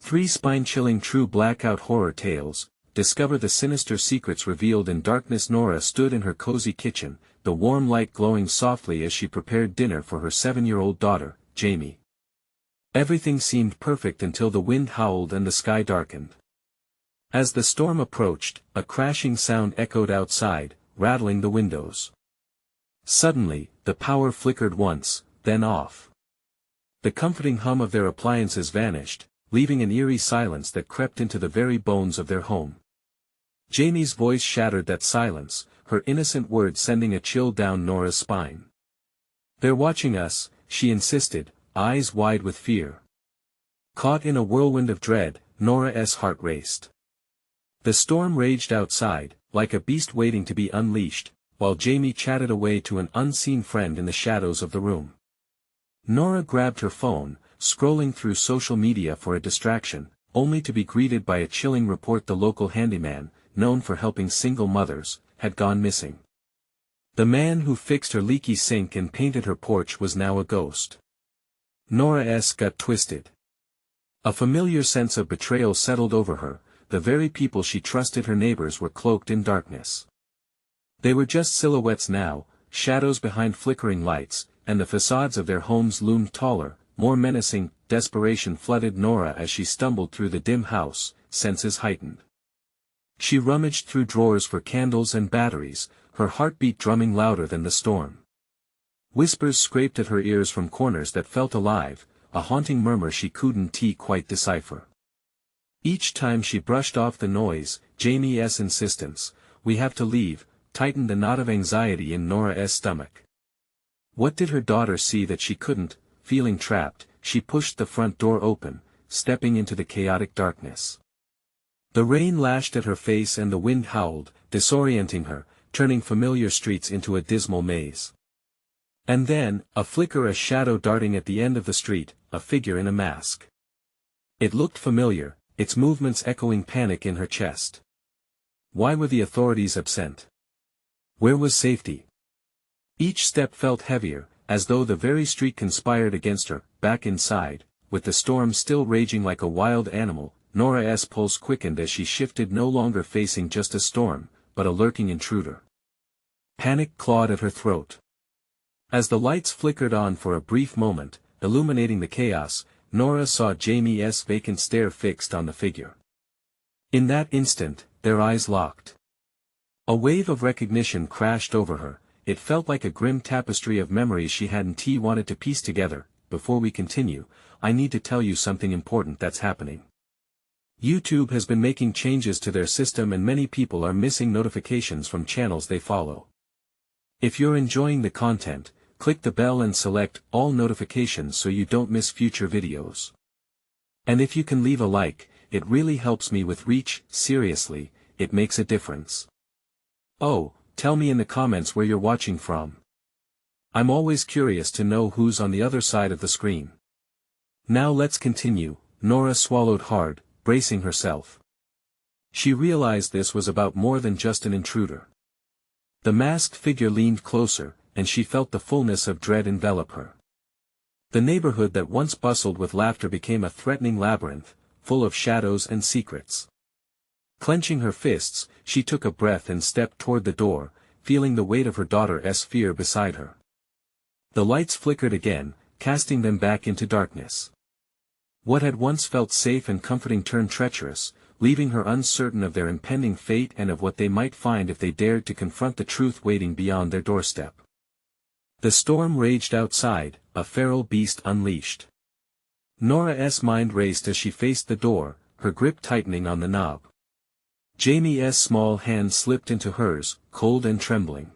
3 spine-chilling true Blackout horror tales. Discover the sinister secrets revealed in darkness. Nora stood in her cozy kitchen, the warm light glowing softly as she prepared dinner for her 7-year-old daughter, Jamie. Everything seemed perfect until the wind howled and the sky darkened. As the storm approached, a crashing sound echoed outside, rattling the windows. Suddenly, the power flickered once, then off. The comforting hum of their appliances vanished, leaving an eerie silence that crept into the very bones of their home. Jamie's voice shattered that silence, her innocent words sending a chill down Nora's spine. "They're watching us," she insisted, eyes wide with fear. Caught in a whirlwind of dread, Nora's heart raced. The storm raged outside, like a beast waiting to be unleashed, while Jamie chatted away to an unseen friend in the shadows of the room. Nora grabbed her phone, scrolling through social media for a distraction, only to be greeted by a chilling report: the local handyman, known for helping single mothers, had gone missing. The man who fixed her leaky sink and painted her porch was now a ghost. Nora's gut twisted. A familiar sense of betrayal settled over her. The very people she trusted, her neighbors, were cloaked in darkness. They were just silhouettes now, shadows behind flickering lights, and the facades of their homes loomed taller, more menacing. Desperation flooded Nora as she stumbled through the dim house, senses heightened. She rummaged through drawers for candles and batteries, her heartbeat drumming louder than the storm. Whispers scraped at her ears from corners that felt alive, a haunting murmur she couldn't quite decipher. Each time she brushed off the noise, Jamie's insistence, "We have to leave," tightened the knot of anxiety in Nora's stomach. What did her daughter see that she couldn't? Feeling trapped, she pushed the front door open, stepping into the chaotic darkness. The rain lashed at her face and the wind howled, disorienting her, turning familiar streets into a dismal maze. And then, a flicker, a shadow darting at the end of the street, a figure in a mask. It looked familiar, its movements echoing panic in her chest. Why were the authorities absent? Where was safety? Each step felt heavier, as though the very street conspired against her. Back inside, with the storm still raging like a wild animal, Nora's pulse quickened as she shifted, no longer facing just a storm, but a lurking intruder. Panic clawed at her throat. As the lights flickered on for a brief moment, illuminating the chaos, Nora saw Jamie's vacant stare fixed on the figure. In that instant, their eyes locked. A wave of recognition crashed over her. It felt like a grim tapestry of memories she hadn't wanted to piece together. "Before we continue, I need to tell you something important that's happening. YouTube has been making changes to their system and many people are missing notifications from channels they follow. If you're enjoying the content, click the bell and select all notifications so you don't miss future videos. And if you can leave a like, it really helps me with reach. Seriously, it makes a difference. Oh, tell me in the comments where you're watching from. I'm always curious to know who's on the other side of the screen. Now let's continue." Nora swallowed hard, bracing herself. She realized this was about more than just an intruder. The masked figure leaned closer, and she felt the fullness of dread envelop her. The neighborhood that once bustled with laughter became a threatening labyrinth, full of shadows and secrets. Clenching her fists, she took a breath and stepped toward the door, feeling the weight of her daughter's fear beside her. The lights flickered again, casting them back into darkness. What had once felt safe and comforting turned treacherous, leaving her uncertain of their impending fate and of what they might find if they dared to confront the truth waiting beyond their doorstep. The storm raged outside, a feral beast unleashed. Nora's mind raced as she faced the door, her grip tightening on the knob. Jamie's small hand slipped into hers, cold and trembling.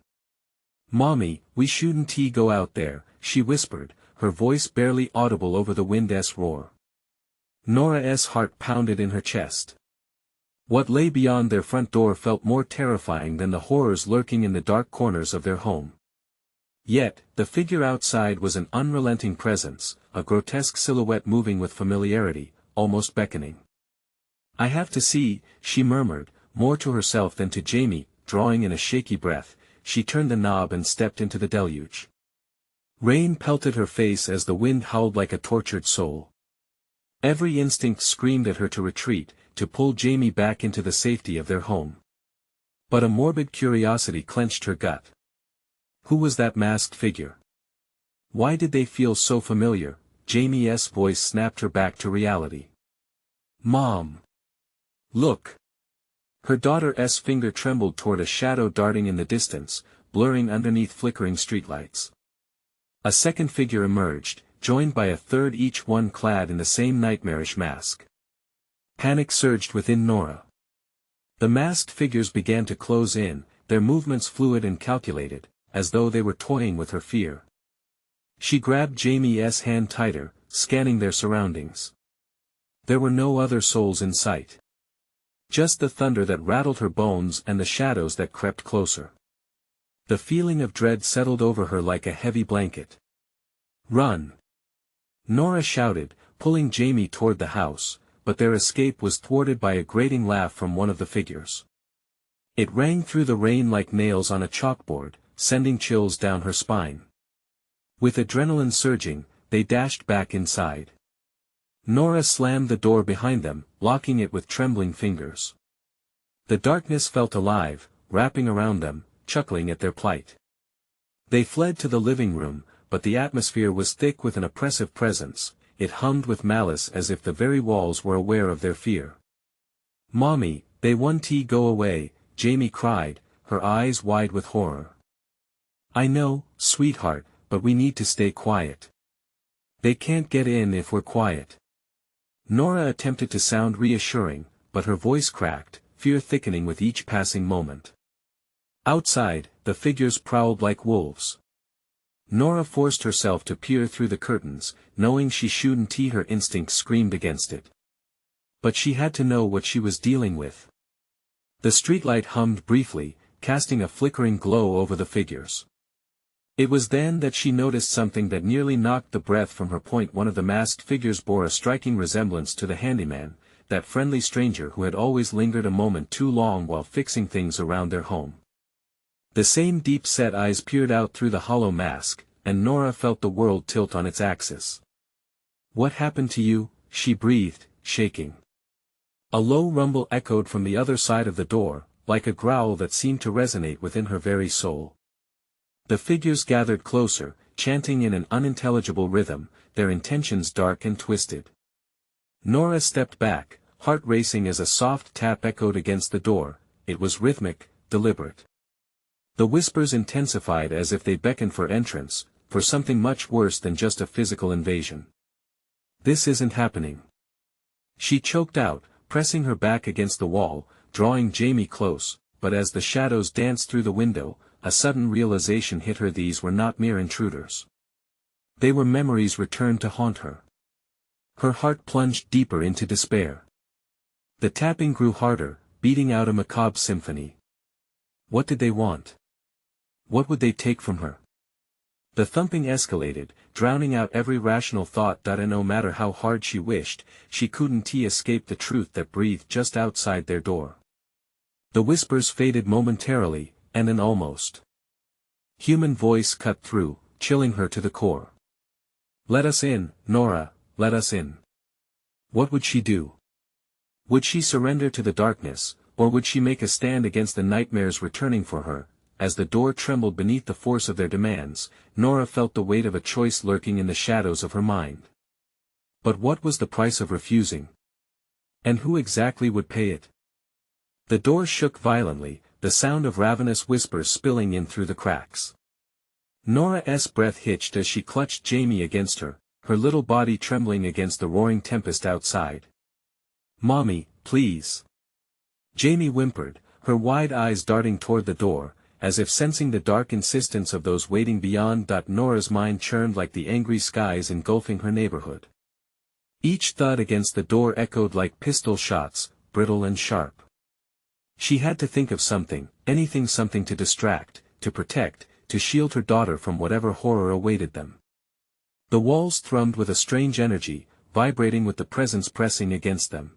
"Mommy, we shouldn't go out there," she whispered, her voice barely audible over the wind's roar. Nora's heart pounded in her chest. What lay beyond their front door felt more terrifying than the horrors lurking in the dark corners of their home. Yet, the figure outside was an unrelenting presence, a grotesque silhouette moving with familiarity, almost beckoning. "I have to see," she murmured, more to herself than to Jamie. Drawing in a shaky breath, she turned the knob and stepped into the deluge. Rain pelted her face as the wind howled like a tortured soul. Every instinct screamed at her to retreat, to pull Jamie back into the safety of their home. But a morbid curiosity clenched her gut. Who was that masked figure? Why did they feel so familiar? Jamie's voice snapped her back to reality. Mom! Look! Her daughter's finger trembled toward a shadow darting in the distance, blurring underneath flickering streetlights. A second figure emerged, joined by a third, each one clad in the same nightmarish mask. Panic surged within Nora. The masked figures began to close in, their movements fluid and calculated, as though they were toying with her fear. She grabbed Jamie's hand tighter, scanning their surroundings. There were no other souls in sight. Just the thunder that rattled her bones and the shadows that crept closer. The feeling of dread settled over her like a heavy blanket. Run! Nora shouted, pulling Jamie toward the house, but their escape was thwarted by a grating laugh from one of the figures. It rang through the rain like nails on a chalkboard, sending chills down her spine. With adrenaline surging, they dashed back inside. Nora slammed the door behind them, locking it with trembling fingers. The darkness felt alive, wrapping around them, chuckling at their plight. They fled to the living room, but the atmosphere was thick with an oppressive presence. It hummed with malice as if the very walls were aware of their fear. Mommy, they won't go away, Jamie cried, her eyes wide with horror. I know, sweetheart, but we need to stay quiet. They can't get in if we're quiet. Nora attempted to sound reassuring, but her voice cracked, fear thickening with each passing moment. Outside, the figures prowled like wolves. Nora forced herself to peer through the curtains, knowing she shouldn't. Her instincts screamed against it. But she had to know what she was dealing with. The streetlight hummed briefly, casting a flickering glow over the figures. It was then that she noticed something that nearly knocked the breath from her. One of the masked figures bore a striking resemblance to the handyman, that friendly stranger who had always lingered a moment too long while fixing things around their home. The same deep-set eyes peered out through the hollow mask, and Nora felt the world tilt on its axis. What happened to you? She breathed, shaking. A low rumble echoed from the other side of the door, like a growl that seemed to resonate within her very soul. The figures gathered closer, chanting in an unintelligible rhythm, their intentions dark and twisted. Nora stepped back, heart racing as a soft tap echoed against the door. It was rhythmic, deliberate. The whispers intensified as if they beckoned for entrance, for something much worse than just a physical invasion. This isn't happening. She choked out, pressing her back against the wall, drawing Jamie close, but as the shadows danced through the window, a sudden realization hit her: these were not mere intruders. They were memories returned to haunt her. Her heart plunged deeper into despair. The tapping grew harder, beating out a macabre symphony. What did they want? What would they take from her? The thumping escalated, drowning out every rational thought. And no matter how hard she wished, she couldn't escape the truth that breathed just outside their door. The whispers faded momentarily, and an almost human voice cut through, chilling her to the core. Let us in, Nora, let us in. What would she do? Would she surrender to the darkness, or would she make a stand against the nightmares returning for her? As the door trembled beneath the force of their demands, Nora felt the weight of a choice lurking in the shadows of her mind. But what was the price of refusing? And who exactly would pay it? The door shook violently, the sound of ravenous whispers spilling in through the cracks. Nora's breath hitched as she clutched Jamie against her, her little body trembling against the roaring tempest outside. Mommy, please. Jamie whimpered, her wide eyes darting toward the door, as if sensing the dark insistence of those waiting beyond. Nora's mind churned like the angry skies engulfing her neighborhood. Each thud against the door echoed like pistol shots, brittle and sharp. She had to think of something, anything, something to distract, to protect, to shield her daughter from whatever horror awaited them. The walls thrummed with a strange energy, vibrating with the presence pressing against them.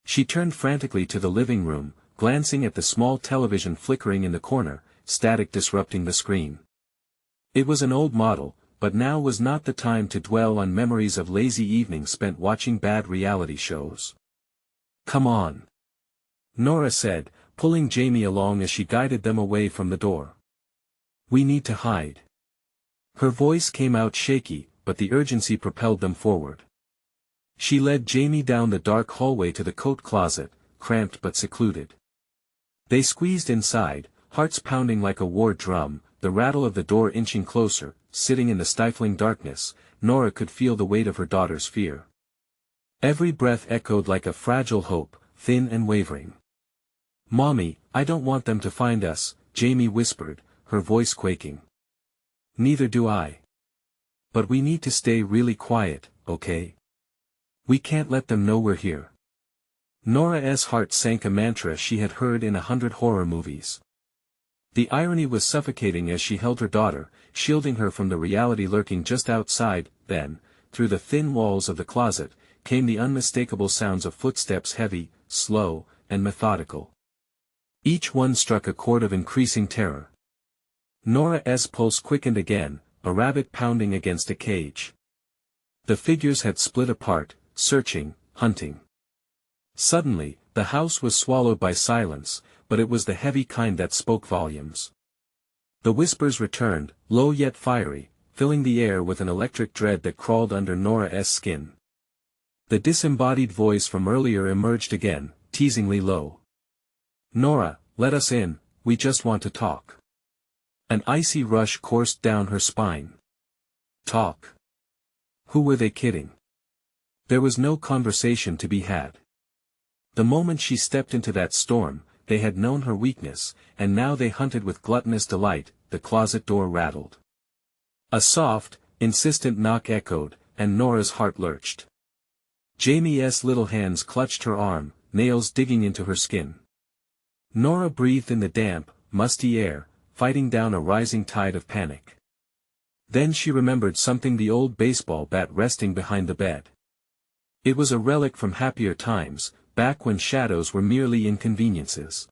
She turned frantically to the living room, glancing at the small television flickering in the corner, static disrupting the screen. It was an old model, but now was not the time to dwell on memories of lazy evenings spent watching bad reality shows. "Come on," Nora said, pulling Jamie along as she guided them away from the door. "We need to hide." Her voice came out shaky, but the urgency propelled them forward. She led Jamie down the dark hallway to the coat closet, cramped but secluded. They squeezed inside, hearts pounding like a war drum, the rattle of the door inching closer. Sitting in the stifling darkness, Nora could feel the weight of her daughter's fear. Every breath echoed like a fragile hope, thin and wavering. "Mommy, I don't want them to find us," Jamie whispered, her voice quaking. "Neither do I. But we need to stay really quiet, okay? We can't let them know we're here." Nora's heart sank, a mantra she had heard in 100 horror movies. The irony was suffocating as she held her daughter, shielding her from the reality lurking just outside. Then, through the thin walls of the closet, came the unmistakable sounds of footsteps, heavy, slow, and methodical. Each one struck a chord of increasing terror. Nora's pulse quickened again, a rabbit pounding against a cage. The figures had split apart, searching, hunting. Suddenly, the house was swallowed by silence, but it was the heavy kind that spoke volumes. The whispers returned, low yet fiery, filling the air with an electric dread that crawled under Nora's skin. The disembodied voice from earlier emerged again, teasingly low. "Nora, let us in, we just want to talk." An icy rush coursed down her spine. Talk? Who were they kidding? There was no conversation to be had. The moment she stepped into that storm, they had known her weakness, and now they hunted with gluttonous delight. The closet door rattled. A soft, insistent knock echoed, and Nora's heart lurched. Jamie's little hands clutched her arm, nails digging into her skin. Nora breathed in the damp, musty air, fighting down a rising tide of panic. Then she remembered something: the old baseball bat resting behind the bed. It was a relic from happier times, back when shadows were merely inconveniences.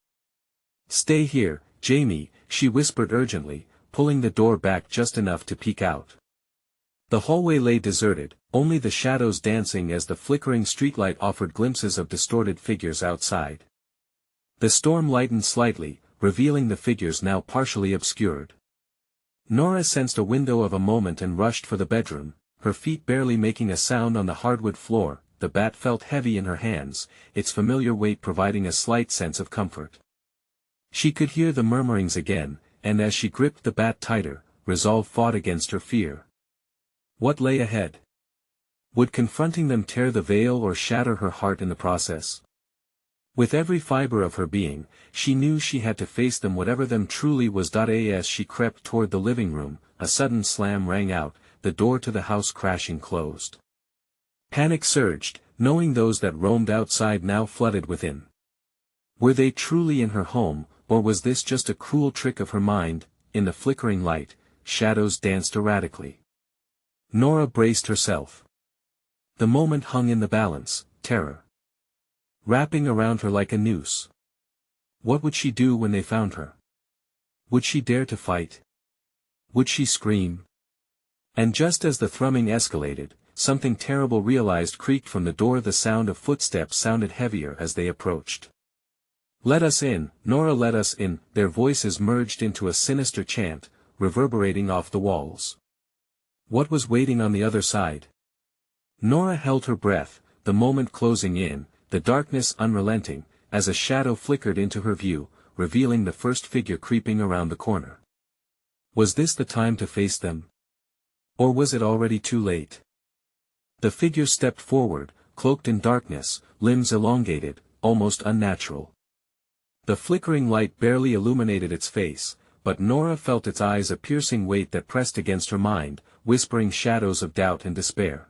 "Stay here, Jamie," she whispered urgently, pulling the door back just enough to peek out. The hallway lay deserted, only the shadows dancing as the flickering streetlight offered glimpses of distorted figures outside. The storm lightened slightly, revealing the figures now partially obscured. Nora sensed a window of a moment and rushed for the bedroom, her feet barely making a sound on the hardwood floor. The bat felt heavy in her hands, its familiar weight providing a slight sense of comfort. She could hear the murmurings again, and as she gripped the bat tighter, resolve fought against her fear. What lay ahead? Would confronting them tear the veil or shatter her heart in the process? With every fiber of her being, she knew she had to face them, whatever them truly was. As she crept toward the living room, a sudden slam rang out, the door to the house crashing closed. Panic surged, knowing those that roamed outside now flooded within. Were they truly in her home, or was this just a cruel trick of her mind? In the flickering light, shadows danced erratically. Nora braced herself. The moment hung in the balance, terror wrapping around her like a noose. What would she do when they found her? Would she dare to fight? Would she scream? And just as the thrumming escalated, something terrible realized creaked from the door. The sound of footsteps sounded heavier as they approached. "Let us in, Nora, let us in." Their voices merged into a sinister chant, reverberating off the walls. What was waiting on the other side? Nora held her breath, the moment closing in, the darkness unrelenting, as a shadow flickered into her view, revealing the first figure creeping around the corner. Was this the time to face them? Or was it already too late? The figure stepped forward, cloaked in darkness, limbs elongated, almost unnatural. The flickering light barely illuminated its face, but Nora felt its eyes, a piercing weight that pressed against her mind, whispering shadows of doubt and despair.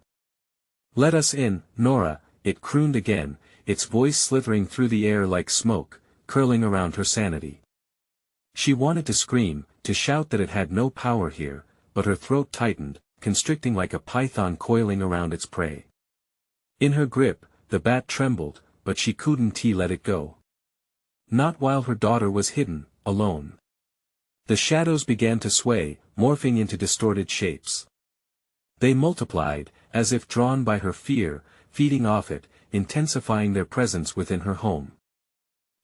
"Let us in, Nora," it crooned again, its voice slithering through the air like smoke, curling around her sanity. She wanted to scream, to shout that it had no power here, but her throat tightened, constricting like a python coiling around its prey. In her grip, the bat trembled, but she couldn't let it go. Not while her daughter was hidden, alone. The shadows began to sway, morphing into distorted shapes. They multiplied, as if drawn by her fear, feeding off it, intensifying their presence within her home.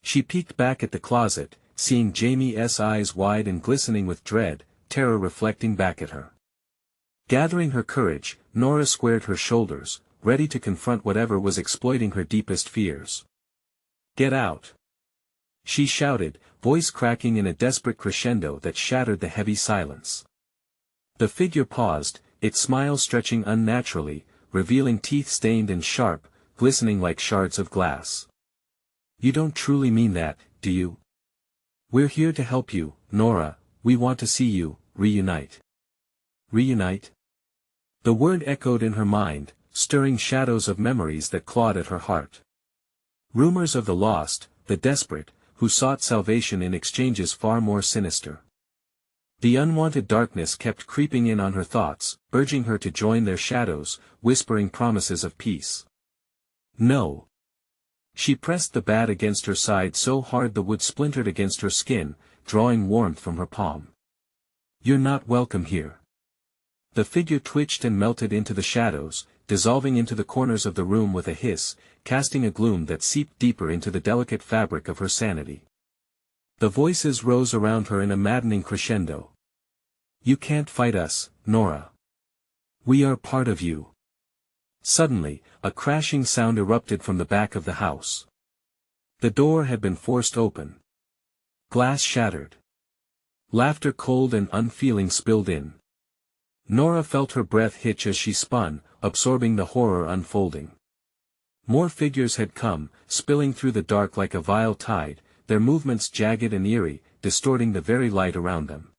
She peeked back at the closet, seeing Jamie's eyes wide and glistening with dread, terror reflecting back at her. Gathering her courage, Nora squared her shoulders, ready to confront whatever was exploiting her deepest fears. "Get out!" she shouted, voice cracking in a desperate crescendo that shattered the heavy silence. The figure paused, its smile stretching unnaturally, revealing teeth stained and sharp, glistening like shards of glass. "You don't truly mean that, do you? We're here to help you, Nora, we want to see you, reunite." Reunite? The word echoed in her mind, stirring shadows of memories that clawed at her heart. Rumors of the lost, the desperate, who sought salvation in exchanges far more sinister. The unwanted darkness kept creeping in on her thoughts, urging her to join their shadows, whispering promises of peace. No. She pressed the bat against her side so hard the wood splintered against her skin, drawing warmth from her palm. "You're not welcome here." The figure twitched and melted into the shadows, dissolving into the corners of the room with a hiss, casting a gloom that seeped deeper into the delicate fabric of her sanity. The voices rose around her in a maddening crescendo. "You can't fight us, Nora. We are part of you." Suddenly, a crashing sound erupted from the back of the house. The door had been forced open. Glass shattered. Laughter cold and unfeeling spilled in. Nora felt her breath hitch as she spun, absorbing the horror unfolding. More figures had come, spilling through the dark like a vile tide, their movements jagged and eerie, distorting the very light around them.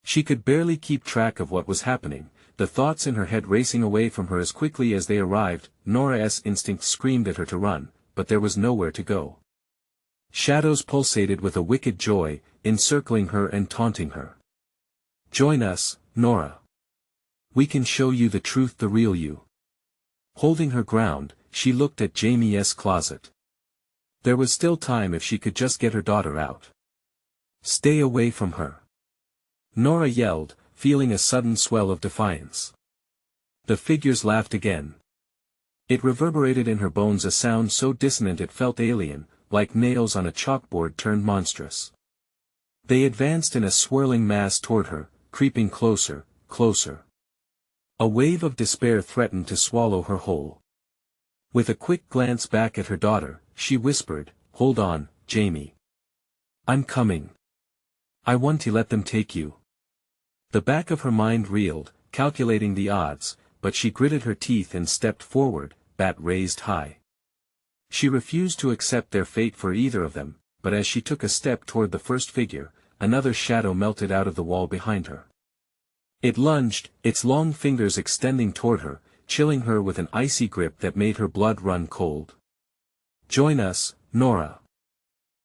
She could barely keep track of what was happening, the thoughts in her head racing away from her as quickly as they arrived. Nora's instinct screamed at her to run, but there was nowhere to go. Shadows pulsated with a wicked joy, encircling her and taunting her. "Join us, Nora. We can show you the truth, the real you." Holding her ground, she looked at Jamie's closet. There was still time if she could just get her daughter out. "Stay away from her," Nora yelled, feeling a sudden swell of defiance. The figures laughed again. It reverberated in her bones, a sound so dissonant it felt alien, like nails on a chalkboard turned monstrous. They advanced in a swirling mass toward her, creeping closer, closer. A wave of despair threatened to swallow her whole. With a quick glance back at her daughter, she whispered, "Hold on, Jamie. I'm coming. I want to let them take you." The back of her mind reeled, calculating the odds, but she gritted her teeth and stepped forward, bat raised high. She refused to accept their fate for either of them, but as she took a step toward the first figure, another shadow melted out of the wall behind her. It lunged, its long fingers extending toward her, chilling her with an icy grip that made her blood run cold. "Join us, Nora."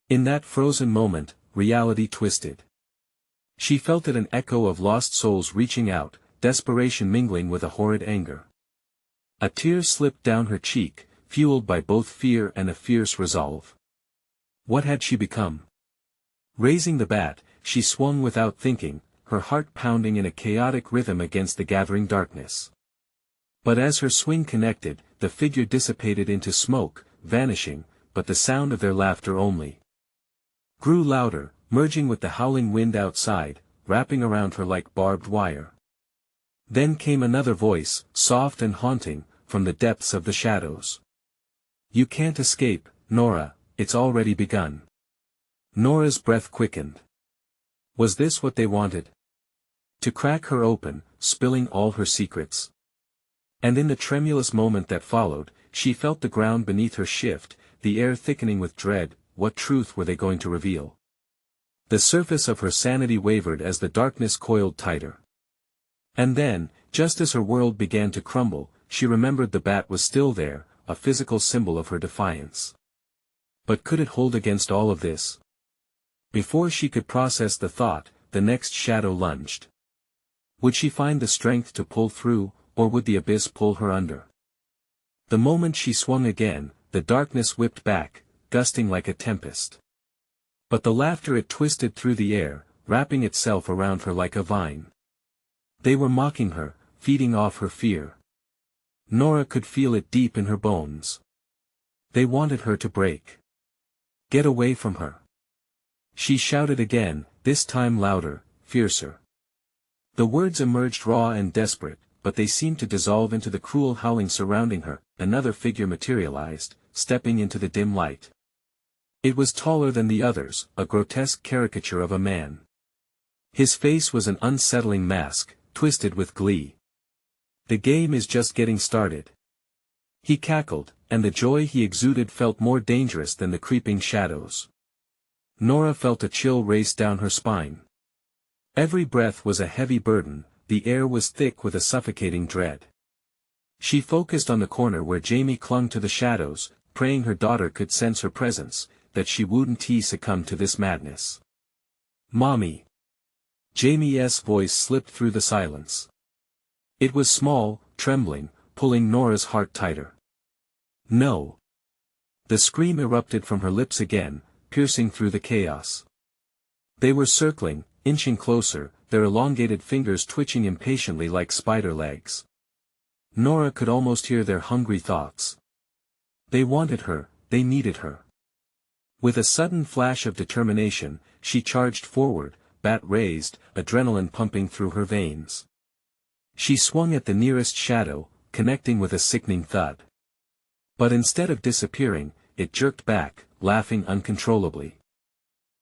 In that frozen moment, reality twisted. She felt it, an echo of lost souls reaching out, desperation mingling with a horrid anger. A tear slipped down her cheek, fueled by both fear and a fierce resolve. What had she become? Raising the bat, she swung without thinking, her heart pounding in a chaotic rhythm against the gathering darkness. But as her swing connected, the figure dissipated into smoke, vanishing, but the sound of their laughter only grew louder, merging with the howling wind outside, wrapping around her like barbed wire. Then came another voice, soft and haunting, from the depths of the shadows. "You can't escape, Nora, it's already begun." Nora's breath quickened. Was this what they wanted? To crack her open, spilling all her secrets? And in the tremulous moment that followed, she felt the ground beneath her shift, the air thickening with dread. What truth were they going to reveal? The surface of her sanity wavered as the darkness coiled tighter. And then, just as her world began to crumble, she remembered the bat was still there, a physical symbol of her defiance. But could it hold against all of this? Before she could process the thought, the next shadow lunged. Would she find the strength to pull through, or would the abyss pull her under? The moment she swung again, the darkness whipped back, gusting like a tempest. But the laughter, it twisted through the air, wrapping itself around her like a vine. They were mocking her, feeding off her fear. Nora could feel it deep in her bones. They wanted her to break. Get away from her. She shouted again, this time louder, fiercer. The words emerged raw and desperate, but they seemed to dissolve into the cruel howling surrounding her. Another figure materialized, stepping into the dim light. It was taller than the others, a grotesque caricature of a man. His face was an unsettling mask, twisted with glee. The game is just getting started. He cackled, and the joy he exuded felt more dangerous than the creeping shadows. Nora felt a chill race down her spine. Every breath was a heavy burden, the air was thick with a suffocating dread. She focused on the corner where Jamie clung to the shadows, praying her daughter could sense her presence, that she wouldn't succumb to this madness. "Mommy." Jamie's voice slipped through the silence. It was small, trembling, pulling Nora's heart tighter. "No." The scream erupted from her lips again, piercing through the chaos. They were circling, inching closer, their elongated fingers twitching impatiently like spider legs. Nora could almost hear their hungry thoughts. They wanted her, they needed her. With a sudden flash of determination, she charged forward, bat raised, adrenaline pumping through her veins. She swung at the nearest shadow, connecting with a sickening thud. But instead of disappearing, it jerked back, laughing uncontrollably.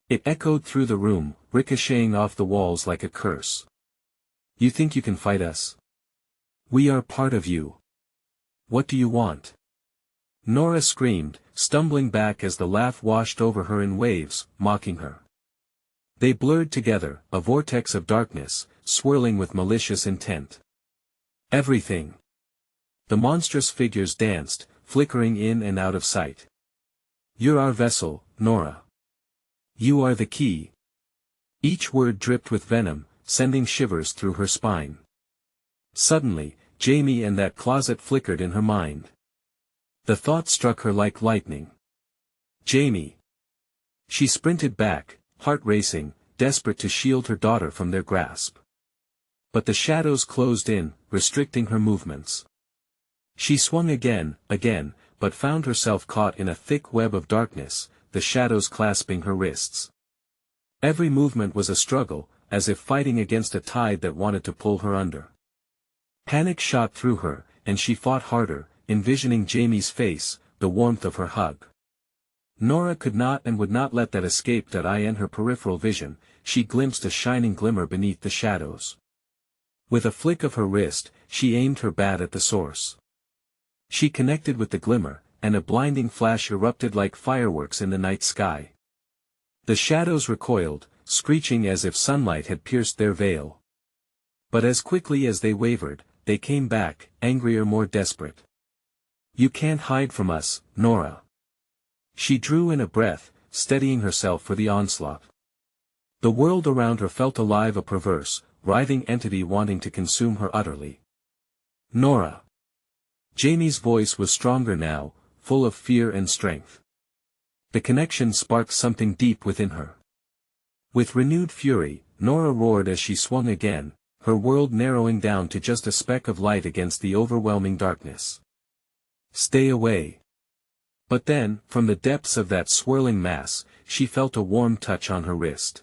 It echoed through the room, ricocheting off the walls like a curse. "You think you can fight us? We are part of you. What do you want?" Nora screamed, stumbling back as the laugh washed over her in waves, mocking her. They blurred together, a vortex of darkness, swirling with malicious intent. "Everything." The monstrous figures danced, flickering in and out of sight. "You're our vessel, Nora. You are the key." Each word dripped with venom, sending shivers through her spine. Suddenly, Jamie and that closet flickered in her mind. The thought struck her like lightning. Jamie. She sprinted back, heart racing, desperate to shield her daughter from their grasp. But the shadows closed in, restricting her movements. She swung again, but found herself caught in a thick web of darkness, the shadows clasping her wrists. Every movement was a struggle, as if fighting against a tide that wanted to pull her under. Panic shot through her, and she fought harder, envisioning Jamie's face, the warmth of her hug. Nora could not and would not let that escape. In her peripheral vision, she glimpsed a shining glimmer beneath the shadows. With a flick of her wrist, she aimed her bat at the source. She connected with the glimmer, and a blinding flash erupted like fireworks in the night sky. The shadows recoiled, screeching as if sunlight had pierced their veil. But as quickly as they wavered, they came back, angrier, more desperate. "You can't hide from us, Nora." She drew in a breath, steadying herself for the onslaught. The world around her felt alive, a perverse, writhing entity wanting to consume her utterly. "Nora." Jamie's voice was stronger now, full of fear and strength. The connection sparked something deep within her. With renewed fury, Nora roared as she swung again, her world narrowing down to just a speck of light against the overwhelming darkness. "Stay away." But then, from the depths of that swirling mass, she felt a warm touch on her wrist.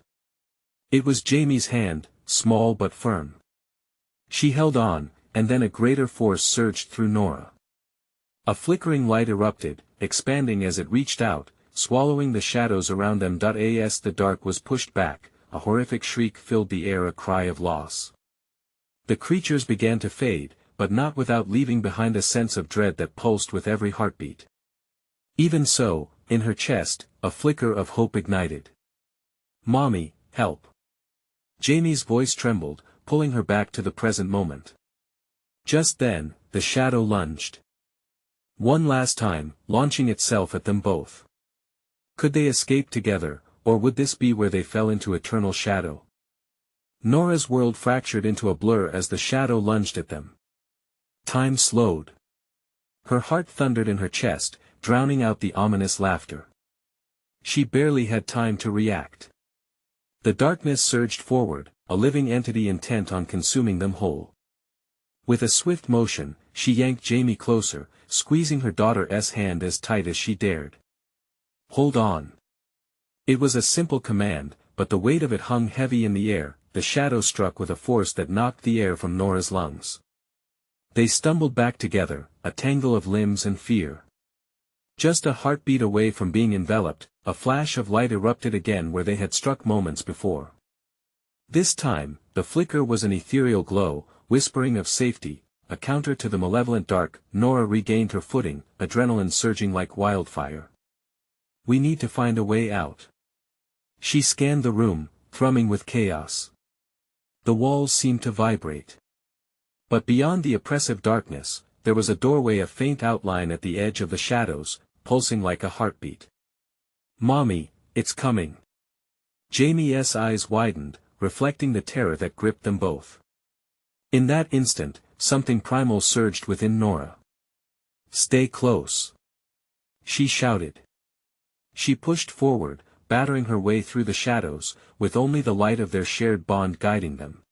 It was Jamie's hand, small but firm. She held on, and then a greater force surged through Nora. A flickering light erupted, expanding as it reached out, swallowing the shadows around them. As the dark was pushed back, a horrific shriek filled the air, a cry of loss. The creatures began to fade, but not without leaving behind a sense of dread that pulsed with every heartbeat. Even so, in her chest, a flicker of hope ignited. "Mommy, help." Jamie's voice trembled, pulling her back to the present moment. Just then, the shadow lunged. One last time, launching itself at them both. Could they escape together, or would this be where they fell into eternal shadow? Nora's world fractured into a blur as the shadow lunged at them. Time slowed. Her heart thundered in her chest, drowning out the ominous laughter. She barely had time to react. The darkness surged forward, a living entity intent on consuming them whole. With a swift motion, she yanked Jamie closer, squeezing her daughter's hand as tight as she dared. "Hold on." It was a simple command, but the weight of it hung heavy in the air. The shadow struck with a force that knocked the air from Nora's lungs. They stumbled back together, a tangle of limbs and fear. Just a heartbeat away from being enveloped, a flash of light erupted again where they had struck moments before. This time, the flicker was an ethereal glow, whispering of safety, a counter to the malevolent dark. Nora regained her footing, adrenaline surging like wildfire. "We need to find a way out." She scanned the room, thrumming with chaos. The walls seemed to vibrate. But beyond the oppressive darkness, there was a doorway, a faint outline at the edge of the shadows, pulsing like a heartbeat. "Mommy, it's coming." Jamie's eyes widened, reflecting the terror that gripped them both. In that instant, something primal surged within Nora. "Stay close," she shouted. She pushed forward, battering her way through the shadows, with only the light of their shared bond guiding them.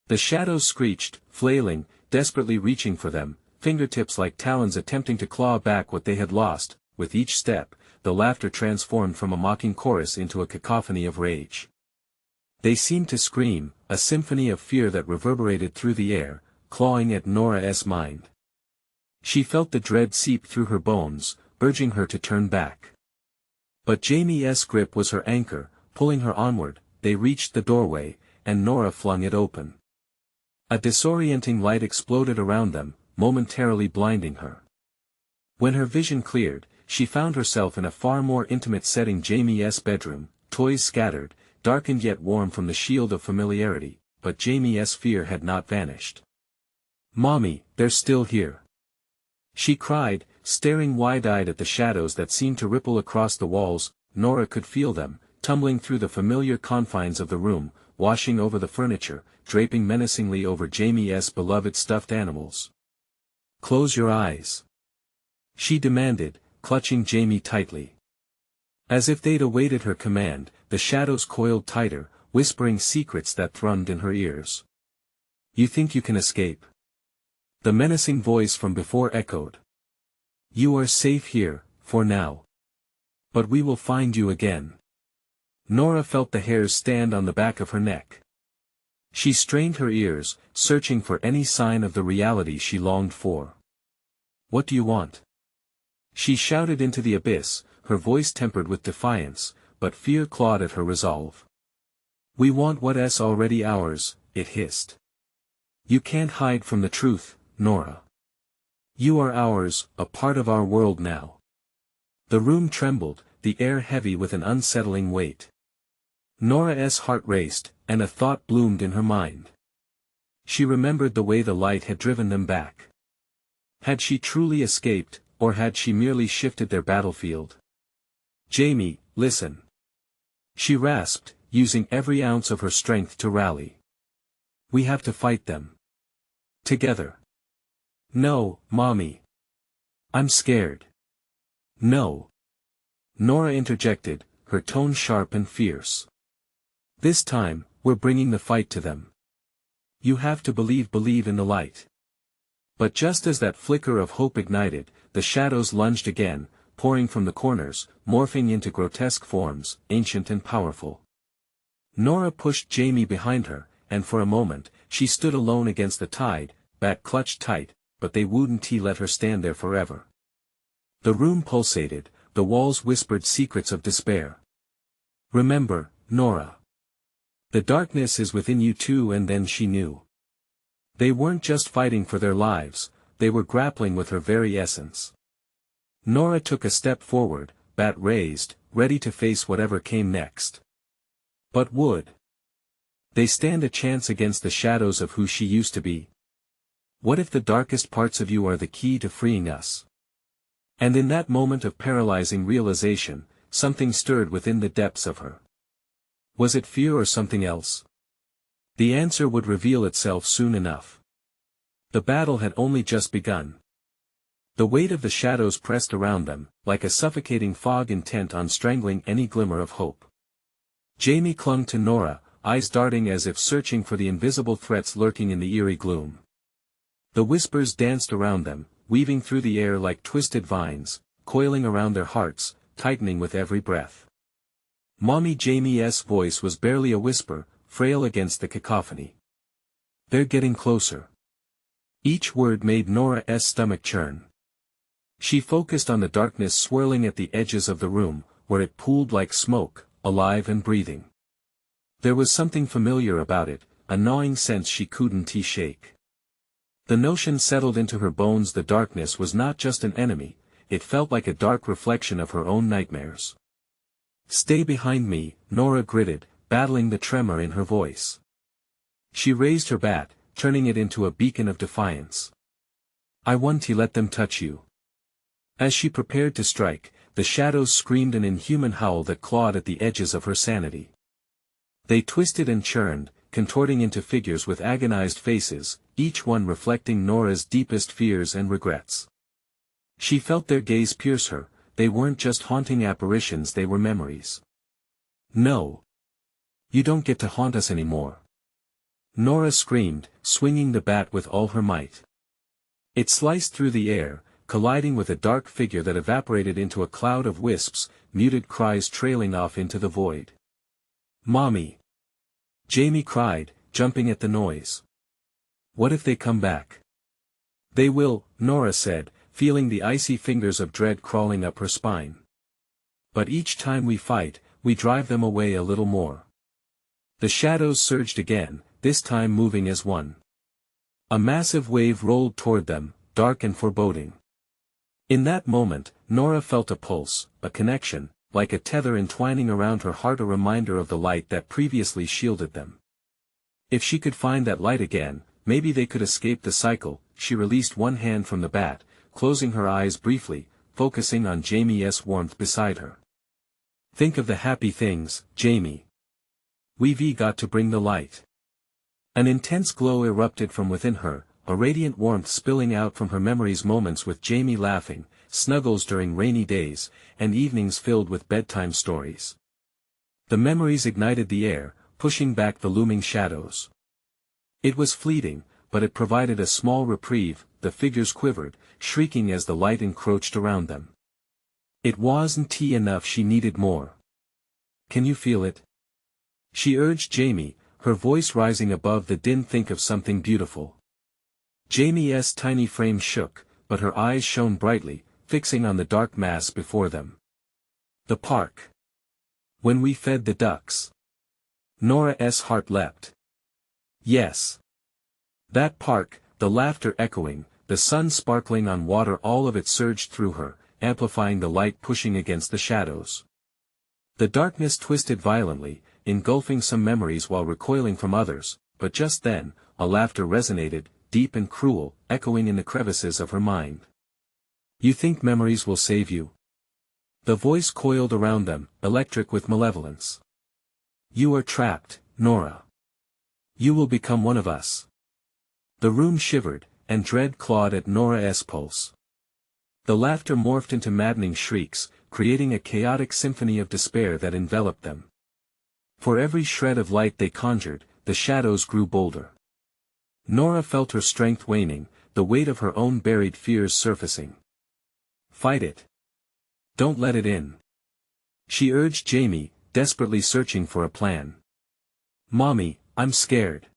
The shadows screeched, flailing, desperately reaching for them, fingertips like talons attempting to claw back what they had lost. With each step, the laughter transformed from a mocking chorus into a cacophony of rage. They seemed to scream, a symphony of fear that reverberated through the air, clawing at Nora's mind. She felt the dread seep through her bones, urging her to turn back. But Jamie's grip was her anchor, pulling her onward. They reached the doorway, and Nora flung it open. A disorienting light exploded around them, momentarily blinding her. When her vision cleared, she found herself in a far more intimate setting. Jamie's bedroom, toys scattered, darkened yet warm from the shield of familiarity, but Jamie's fear had not vanished. "Mommy, they're still here," she cried, staring wide-eyed at the shadows that seemed to ripple across the walls. Nora could feel them, tumbling through the familiar confines of the room, washing over the furniture, draping menacingly over Jamie's beloved stuffed animals. "Close your eyes," she demanded, clutching Jamie tightly. As if they'd awaited her command, the shadows coiled tighter, whispering secrets that thrummed in her ears. "You think you can escape?" the menacing voice from before echoed. "You are safe here, for now. But we will find you again." Nora felt the hairs stand on the back of her neck. She strained her ears, searching for any sign of the reality she longed for. "What do you want?" she shouted into the abyss, her voice tempered with defiance, but fear clawed at her resolve. "We want what's already ours," it hissed. "You can't hide from the truth, Nora. You are ours, a part of our world now." The room trembled, the air heavy with an unsettling weight. Nora's heart raced, and a thought bloomed in her mind. She remembered the way the light had driven them back. Had she truly escaped, or had she merely shifted their battlefield? "Jamie, listen," she rasped, using every ounce of her strength to rally. "We have to fight them. Together." "No, Mommy. I'm scared." "No." Nora interjected, her tone sharp and fierce. "This time, we're bringing the fight to them. You have to believe in the light." But just as that flicker of hope ignited, the shadows lunged again, pouring from the corners, morphing into grotesque forms, ancient and powerful. Nora pushed Jamie behind her, and for a moment, she stood alone against the tide, back clutched tight, but they wouldn't let her stand there forever. The room pulsated, the walls whispered secrets of despair. "Remember, Nora. The darkness is within you too." And then she knew. They weren't just fighting for their lives, they were grappling with her very essence. Nora took a step forward, bat raised, ready to face whatever came next. But would they stand a chance against the shadows of who she used to be? What if the darkest parts of you are the key to freeing us? And in that moment of paralyzing realization, something stirred within the depths of her. Was it fear or something else? The answer would reveal itself soon enough. The battle had only just begun. The weight of the shadows pressed around them, like a suffocating fog intent on strangling any glimmer of hope. Jamie clung to Nora, eyes darting as if searching for the invisible threats lurking in the eerie gloom. The whispers danced around them, weaving through the air like twisted vines, coiling around their hearts, tightening with every breath. Mommy Jamie's voice was barely a whisper, frail against the cacophony. "They're getting closer." Each word made Nora's stomach churn. She focused on the darkness swirling at the edges of the room, where it pooled like smoke, alive and breathing. There was something familiar about it, a gnawing sense she couldn't shake. The notion settled into her bones: the darkness was not just an enemy, it felt like a dark reflection of her own nightmares. "Stay behind me," Nora gritted, battling the tremor in her voice. She raised her bat, turning it into a beacon of defiance. "I won't let them touch you." As she prepared to strike, the shadows screamed an inhuman howl that clawed at the edges of her sanity. They twisted and churned, contorting into figures with agonized faces, each one reflecting Nora's deepest fears and regrets. She felt their gaze pierce her. They weren't just haunting apparitions, they were memories. "No. You don't get to haunt us anymore." Nora screamed, swinging the bat with all her might. It sliced through the air, colliding with a dark figure that evaporated into a cloud of wisps, muted cries trailing off into the void. "Mommy!" Jamie cried, jumping at the noise. "What if they come back?" "They will," Nora said, feeling the icy fingers of dread crawling up her spine. "But each time we fight, we drive them away a little more." The shadows surged again, this time moving as one. A massive wave rolled toward them, dark and foreboding. In that moment, Nora felt a pulse, a connection, like a tether entwining around her heart, a reminder of the light that previously shielded them. If she could find that light again, maybe they could escape the cycle. She released one hand from the bat, closing her eyes briefly, focusing on Jamie's warmth beside her. "Think of the happy things, Jamie. We've got to bring the light." An intense glow erupted from within her, a radiant warmth spilling out from her memories: moments with Jamie laughing, snuggles during rainy days, and evenings filled with bedtime stories. The memories ignited the air, pushing back the looming shadows. It was fleeting, but it provided a small reprieve. The figures quivered, shrieking as the light encroached around them. It wasn't enough, she needed more. "Can you feel it?" she urged Jamie, her voice rising above the din. "Think of something beautiful." Jamie's tiny frame shook, but her eyes shone brightly, fixing on the dark mass before them. "The park. When we fed the ducks." Nora's heart leapt. Yes. That park, the laughter echoing, the sun sparkling on water, all of it surged through her, amplifying the light pushing against the shadows. The darkness twisted violently, engulfing some memories while recoiling from others, but just then, a laughter resonated, deep and cruel, echoing in the crevices of her mind. "You think memories will save you?" The voice coiled around them, electric with malevolence. "You are trapped, Nora. You will become one of us." The room shivered, and dread clawed at Nora's pulse. The laughter morphed into maddening shrieks, creating a chaotic symphony of despair that enveloped them. For every shred of light they conjured, the shadows grew bolder. Nora felt her strength waning, the weight of her own buried fears surfacing. "Fight it. Don't let it in," she urged Jamie, desperately searching for a plan. "Mommy, I'm scared."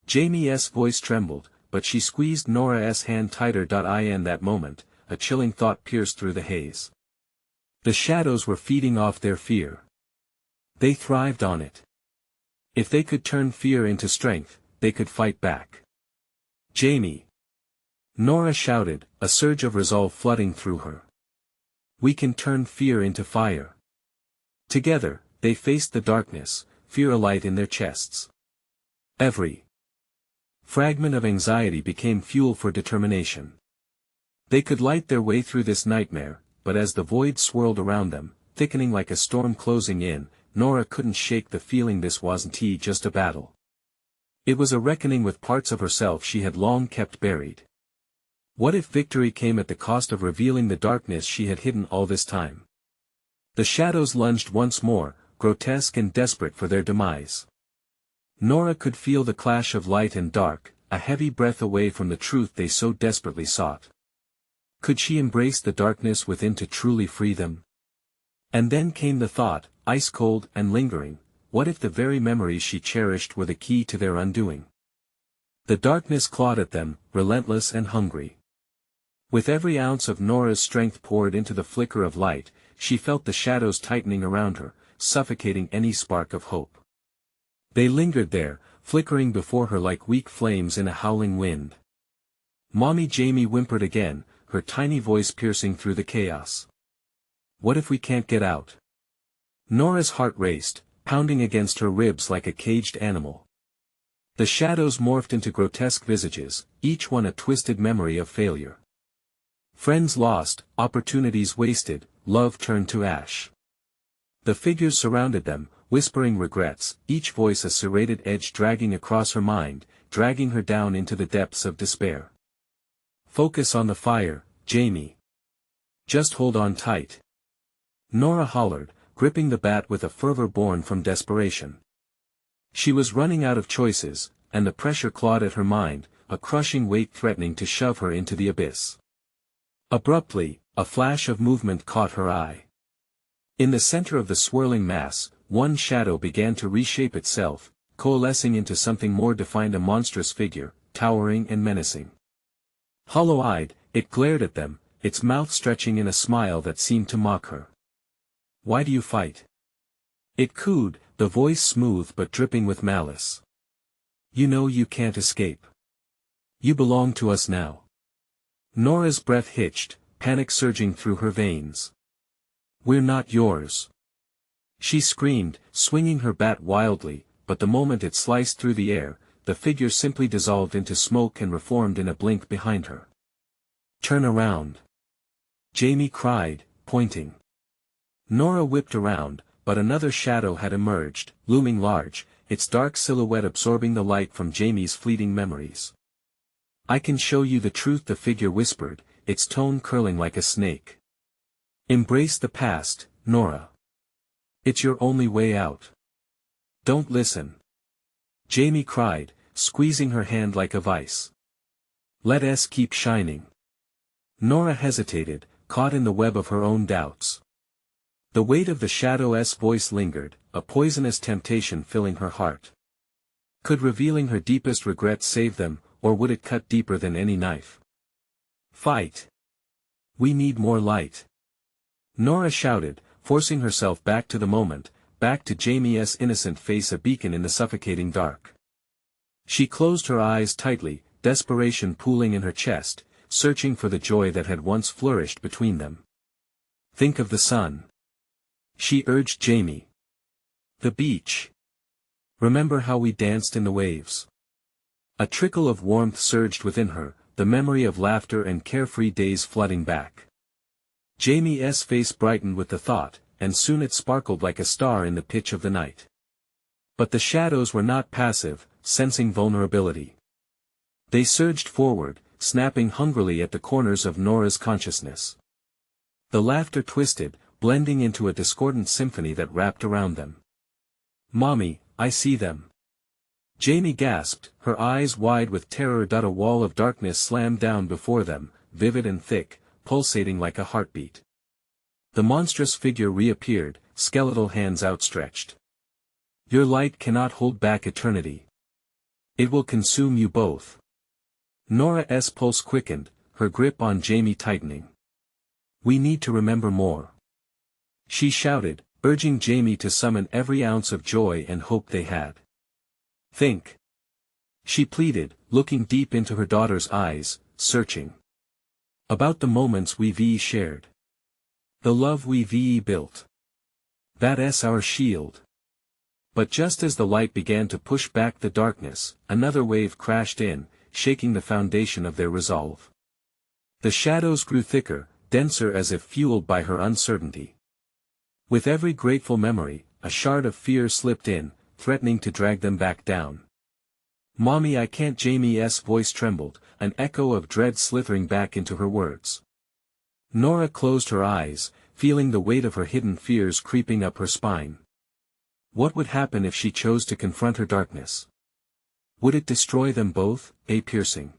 Jamie's voice trembled, but she squeezed Nora's hand tighter. In that moment, a chilling thought pierced through the haze. The shadows were feeding off their fear. They thrived on it. If they could turn fear into strength, they could fight back. "Jamie!" Nora shouted, a surge of resolve flooding through her. "We can turn fear into fire." Together, they faced the darkness, fear alight in their chests. Every fragment of anxiety became fuel for determination. They could light their way through this nightmare, but as the void swirled around them, thickening like a storm closing in, Nora couldn't shake the feeling this wasn't just a battle. It was a reckoning with parts of herself she had long kept buried. What if victory came at the cost of revealing the darkness she had hidden all this time? The shadows lunged once more, grotesque and desperate for their demise. Nora could feel the clash of light and dark, a heavy breath away from the truth they so desperately sought. Could she embrace the darkness within to truly free them? And then came the thought, ice-cold and lingering, what if the very memories she cherished were the key to their undoing? The darkness clawed at them, relentless and hungry. With every ounce of Nora's strength poured into the flicker of light, she felt the shadows tightening around her, suffocating any spark of hope. They lingered there, flickering before her like weak flames in a howling wind. Mommy Jamie whimpered again, her tiny voice piercing through the chaos. What if we can't get out? Nora's heart raced, pounding against her ribs like a caged animal. The shadows morphed into grotesque visages, each one a twisted memory of failure. Friends lost, opportunities wasted, love turned to ash. The figures surrounded them, whispering regrets, each voice a serrated edge dragging across her mind, dragging her down into the depths of despair. Focus on the fire, Jamie. Just hold on tight. Nora hollered, gripping the bat with a fervor born from desperation. She was running out of choices, and the pressure clawed at her mind, a crushing weight threatening to shove her into the abyss. Abruptly, a flash of movement caught her eye. In the center of the swirling mass, one shadow began to reshape itself, coalescing into something more defined, a monstrous figure, towering and menacing. Hollow-eyed, it glared at them, its mouth stretching in a smile that seemed to mock her. Why do you fight? It cooed, the voice smooth but dripping with malice. You know you can't escape. You belong to us now. Nora's breath hitched, panic surging through her veins. We're not yours. She screamed, swinging her bat wildly, but the moment it sliced through the air, the figure simply dissolved into smoke and reformed in a blink behind her. Turn around. Jamie cried, pointing. Nora whipped around, but another shadow had emerged, looming large, its dark silhouette absorbing the light from Jamie's fleeting memories. I can show you the truth, the figure whispered, its tone curling like a snake. Embrace the past, Nora. It's your only way out. Don't listen. Jamie cried, squeezing her hand like a vice. Let us keep shining. Nora hesitated, caught in the web of her own doubts. The weight of the shadow's voice lingered, a poisonous temptation filling her heart. Could revealing her deepest regrets save them, or would it cut deeper than any knife? Fight! We need more light. Nora shouted, forcing herself back to the moment, back to Jamie's innocent face, a beacon in the suffocating dark. She closed her eyes tightly, desperation pooling in her chest, searching for the joy that had once flourished between them. Think of the sun. She urged Jamie. The beach. Remember how we danced in the waves. A trickle of warmth surged within her, the memory of laughter and carefree days flooding back. Jamie's face brightened with the thought, and soon it sparkled like a star in the pitch of the night. But the shadows were not passive, sensing vulnerability. They surged forward, snapping hungrily at the corners of Nora's consciousness. The laughter twisted, blending into a discordant symphony that wrapped around them. Mommy, I see them. Jamie gasped, her eyes wide with terror. A wall of darkness slammed down before them, vivid and thick, pulsating like a heartbeat. The monstrous figure reappeared, skeletal hands outstretched. Your light cannot hold back eternity. It will consume you both. Nora's pulse quickened, her grip on Jamie tightening. We need to remember more. She shouted, urging Jamie to summon every ounce of joy and hope they had. Think. She pleaded, looking deep into her daughter's eyes, searching. About the moments we've shared. The love we've built. That's our shield. But just as the light began to push back the darkness, another wave crashed in, shaking the foundation of their resolve. The shadows grew thicker, denser, as if fueled by her uncertainty. With every grateful memory, a shard of fear slipped in, threatening to drag them back down. Mommy, I can't. Jamie's voice trembled, an echo of dread slithering back into her words. Nora closed her eyes, feeling the weight of her hidden fears creeping up her spine. What would happen if she chose to confront her darkness? Would it destroy them both? A piercing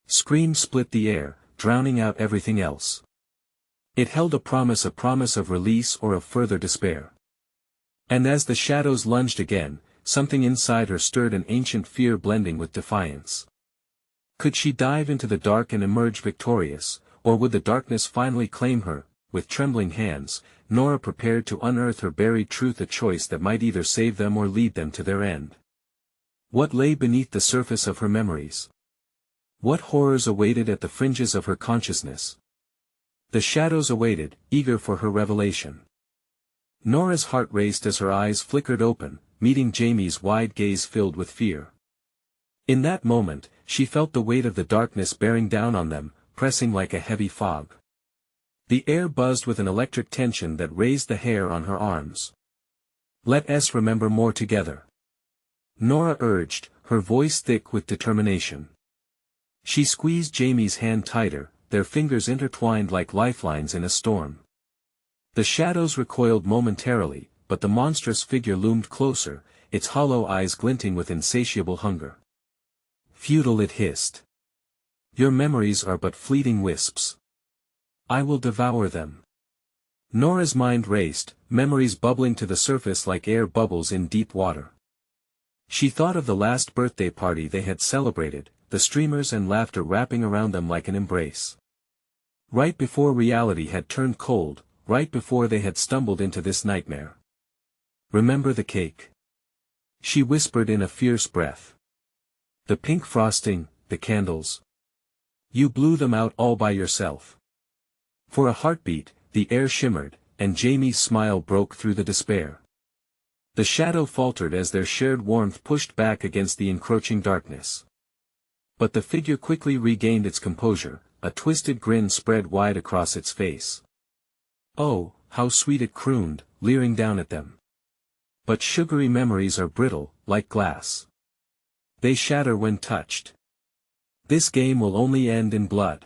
scream split the air, drowning out everything else. It held a promise of release or of further despair. And as the shadows lunged again, something inside her stirred, an ancient fear blending with defiance. Could she dive into the dark and emerge victorious, or would the darkness finally claim her? With trembling hands, Nora prepared to unearth her buried truth, a choice that might either save them or lead them to their end. What lay beneath the surface of her memories? What horrors awaited at the fringes of her consciousness? The shadows awaited, eager for her revelation. Nora's heart raced as her eyes flickered open, meeting Jamie's wide gaze filled with fear. In that moment, she felt the weight of the darkness bearing down on them, pressing like a heavy fog. The air buzzed with an electric tension that raised the hair on her arms. "Let us remember more together," Nora urged, her voice thick with determination. She squeezed Jamie's hand tighter, their fingers intertwined like lifelines in a storm. The shadows recoiled momentarily, but the monstrous figure loomed closer, its hollow eyes glinting with insatiable hunger. "Futile," it hissed. "Your memories are but fleeting wisps. I will devour them." Nora's mind raced, memories bubbling to the surface like air bubbles in deep water. She thought of the last birthday party they had celebrated, the streamers and laughter wrapping around them like an embrace. Right before reality had turned cold, right before they had stumbled into this nightmare. "Remember the cake?" she whispered in a fierce breath. "The pink frosting, the candles. You blew them out all by yourself." For a heartbeat, the air shimmered, and Jamie's smile broke through the despair. The shadow faltered as their shared warmth pushed back against the encroaching darkness. But the figure quickly regained its composure, a twisted grin spread wide across its face. "Oh, how sweet," it crooned, leering down at them. "But sugary memories are brittle, like glass. They shatter when touched. This game will only end in blood."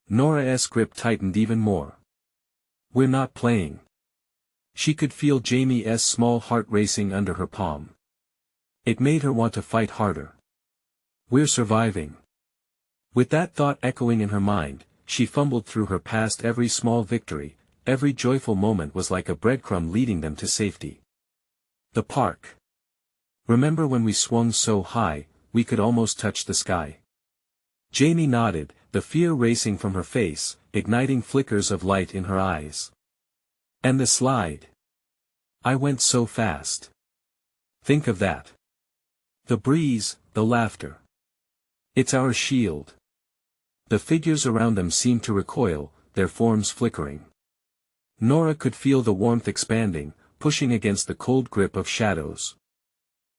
Nora's grip tightened even more. "We're not playing." She could feel Jamie's small heart racing under her palm. It made her want to fight harder. "We're surviving." With that thought echoing in her mind, she fumbled through her past. Every small victory, every joyful moment was like a breadcrumb leading them to safety. "The park. Remember when we swung so high, we could almost touch the sky?" Jamie nodded, the fear racing from her face, igniting flickers of light in her eyes. "And the slide. I went so fast. Think of that. The breeze, the laughter. It's our shield." The figures around them seemed to recoil, their forms flickering. Nora could feel the warmth expanding, pushing against the cold grip of shadows.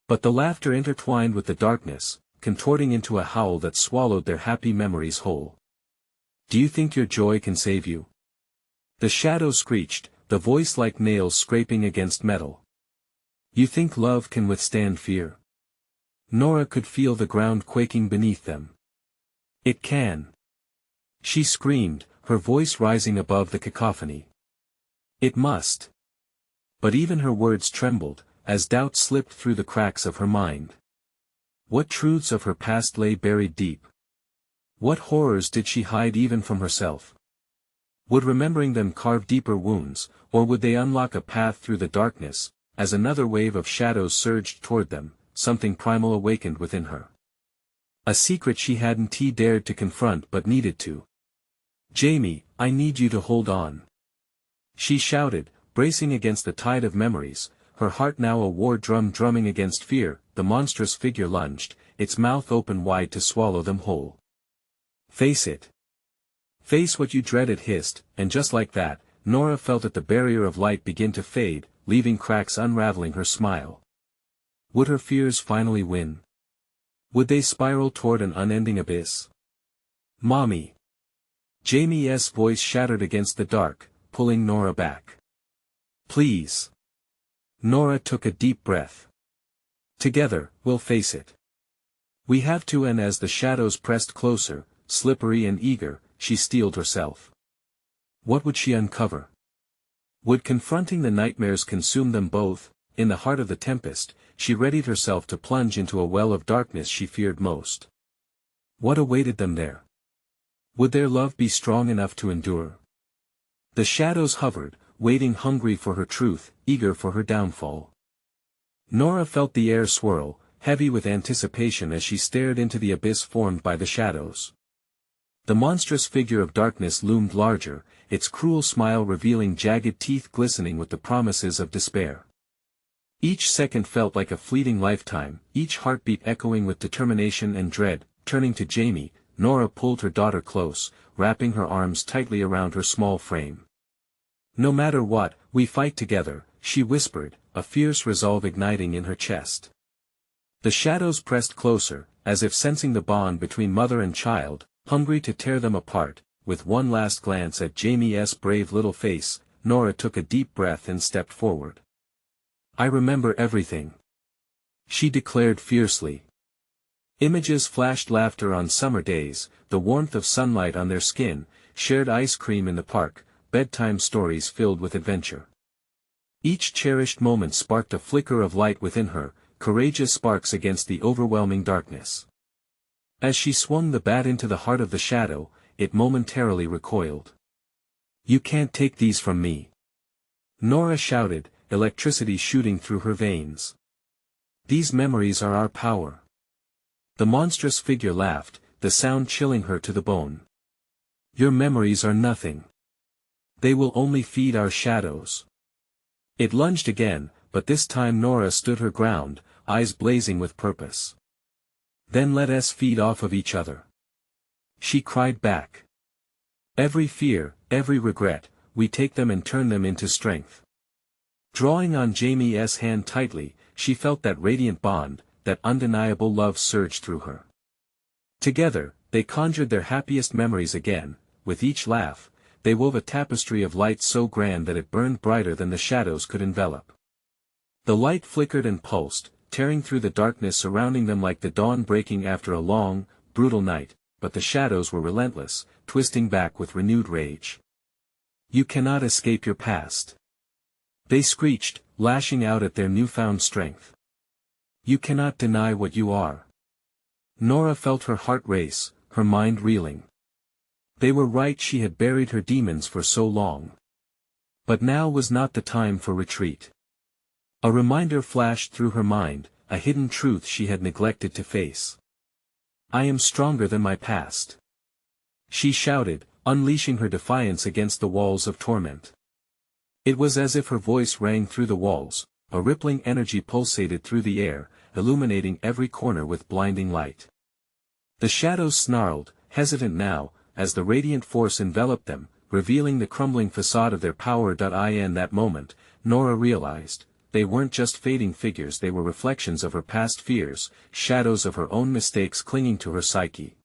But the laughter intertwined with the darkness, contorting into a howl that swallowed their happy memories whole. "Do you think your joy can save you?" The shadow screeched, the voice like nails scraping against metal. "You think love can withstand fear?" Nora could feel the ground quaking beneath them. "It can," she screamed, her voice rising above the cacophony. "It must." But even her words trembled, as doubt slipped through the cracks of her mind. What truths of her past lay buried deep? What horrors did she hide even from herself? Would remembering them carve deeper wounds, or would they unlock a path through the darkness? As another wave of shadows surged toward them, something primal awakened within her. A secret she hadn't dared to confront but needed to. "Jamie, I need you to hold on," she shouted, bracing against the tide of memories, her heart now a war drum drumming against fear. The monstrous figure lunged, its mouth open wide to swallow them whole. "Face it. Face what you dread," it hissed, and just like that, Nora felt the barrier of light begin to fade, leaving cracks unraveling her smile. Would her fears finally win? Would they spiral toward an unending abyss? "Mommy." Jamie's voice shattered against the dark, pulling Nora back. "Please." Nora took a deep breath. "Together, we'll face it. We have to." And as the shadows pressed closer, slippery and eager, she steeled herself. What would she uncover? Would confronting the nightmares consume them both, in the heart of the tempest, she readied herself to plunge into a well of darkness she feared most. What awaited them there? Would their love be strong enough to endure? The shadows hovered, waiting hungry for her truth, eager for her downfall. Nora felt the air swirl, heavy with anticipation as she stared into the abyss formed by the shadows. The monstrous figure of darkness loomed larger, its cruel smile revealing jagged teeth glistening with the promises of despair. Each second felt like a fleeting lifetime, each heartbeat echoing with determination and dread. Turning to Jamie, Nora pulled her daughter close, wrapping her arms tightly around her small frame. "No matter what, we fight together," she whispered, a fierce resolve igniting in her chest. The shadows pressed closer, as if sensing the bond between mother and child, hungry to tear them apart. With one last glance at Jamie's brave little face, Nora took a deep breath and stepped forward. "I remember everything," she declared fiercely. Images flashed: laughter on summer days, the warmth of sunlight on their skin, shared ice cream in the park, bedtime stories filled with adventure. Each cherished moment sparked a flicker of light within her, courageous sparks against the overwhelming darkness. As she swung the bat into the heart of the shadow, it momentarily recoiled. "You can't take these from me," Nora shouted, electricity shooting through her veins. "These memories are our power." The monstrous figure laughed, the sound chilling her to the bone. "Your memories are nothing. They will only feed our shadows." It lunged again, but this time Nora stood her ground, eyes blazing with purpose. "Then let us feed off of each other," she cried back. "Every fear, every regret, we take them and turn them into strength." Drawing on Jamie's hand tightly, she felt that radiant bond, that undeniable love surge through her. Together, they conjured their happiest memories again. With each laugh, they wove a tapestry of light so grand that it burned brighter than the shadows could envelop. The light flickered and pulsed, tearing through the darkness surrounding them like the dawn breaking after a long, brutal night, but the shadows were relentless, twisting back with renewed rage. "You cannot escape your past," they screeched, lashing out at their newfound strength. "You cannot deny what you are." Nora felt her heart race, her mind reeling. They were right, she had buried her demons for so long. But now was not the time for retreat. A reminder flashed through her mind, a hidden truth she had neglected to face. "I am stronger than my past," she shouted, unleashing her defiance against the walls of torment. It was as if her voice rang through the walls, a rippling energy pulsated through the air, illuminating every corner with blinding light. The shadows snarled, hesitant now, as the radiant force enveloped them, revealing the crumbling facade of their power. In that moment, Nora realized, they weren't just fading figures, they were reflections of her past fears, shadows of her own mistakes clinging to her psyche.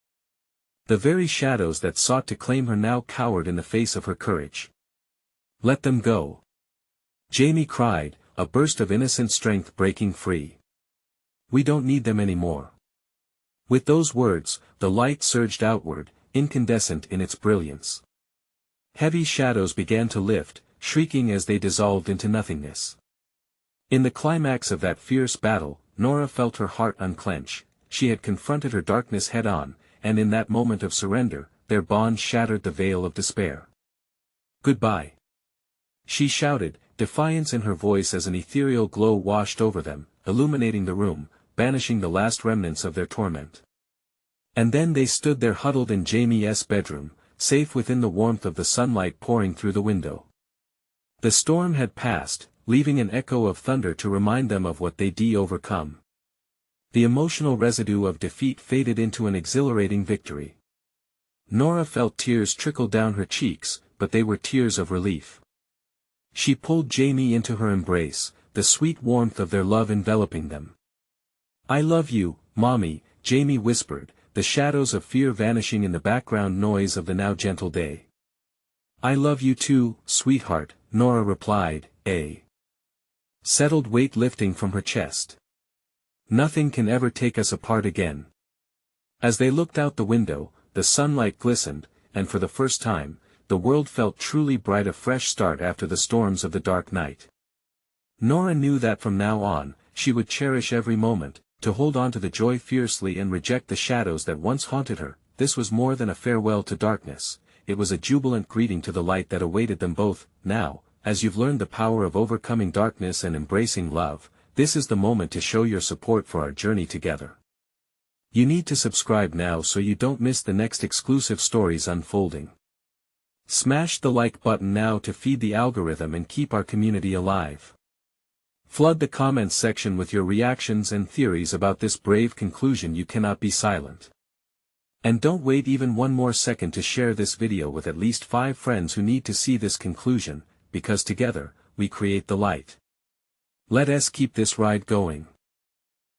The very shadows that sought to claim her now cowered in the face of her courage. "Let them go," Jamie cried, a burst of innocent strength breaking free. "We don't need them anymore." With those words, the light surged outward, incandescent in its brilliance. Heavy shadows began to lift, shrieking as they dissolved into nothingness. In the climax of that fierce battle, Nora felt her heart unclench. She had confronted her darkness head-on, and in that moment of surrender, their bond shattered the veil of despair. "Goodbye," she shouted, defiance in her voice as an ethereal glow washed over them, illuminating the room, banishing the last remnants of their torment. And then they stood there huddled in Jamie's bedroom, safe within the warmth of the sunlight pouring through the window. The storm had passed, leaving an echo of thunder to remind them of what they'd overcome. The emotional residue of defeat faded into an exhilarating victory. Nora felt tears trickle down her cheeks, but they were tears of relief. She pulled Jamie into her embrace, the sweet warmth of their love enveloping them. "I love you, Mommy," Jamie whispered, the shadows of fear vanishing in the background noise of the now gentle day. "I love you too, sweetheart," Nora replied, a settled weight lifting from her chest. "Nothing can ever take us apart again." As they looked out the window, the sunlight glistened, and for the first time, the world felt truly bright, a fresh start after the storms of the dark night. Nora knew that from now on, she would cherish every moment, to hold on to the joy fiercely and reject the shadows that once haunted her. This was more than a farewell to darkness, it was a jubilant greeting to the light that awaited them both. Now, as you've learned the power of overcoming darkness and embracing love, this is the moment to show your support for our journey together. You need to subscribe now so you don't miss the next exclusive stories unfolding. Smash the like button now to feed the algorithm and keep our community alive. Flood the comments section with your reactions and theories about this brave conclusion. You cannot be silent. And don't wait even one more second to share this video with at least 5 friends who need to see this conclusion, because together, we create the light. Let us keep this ride going.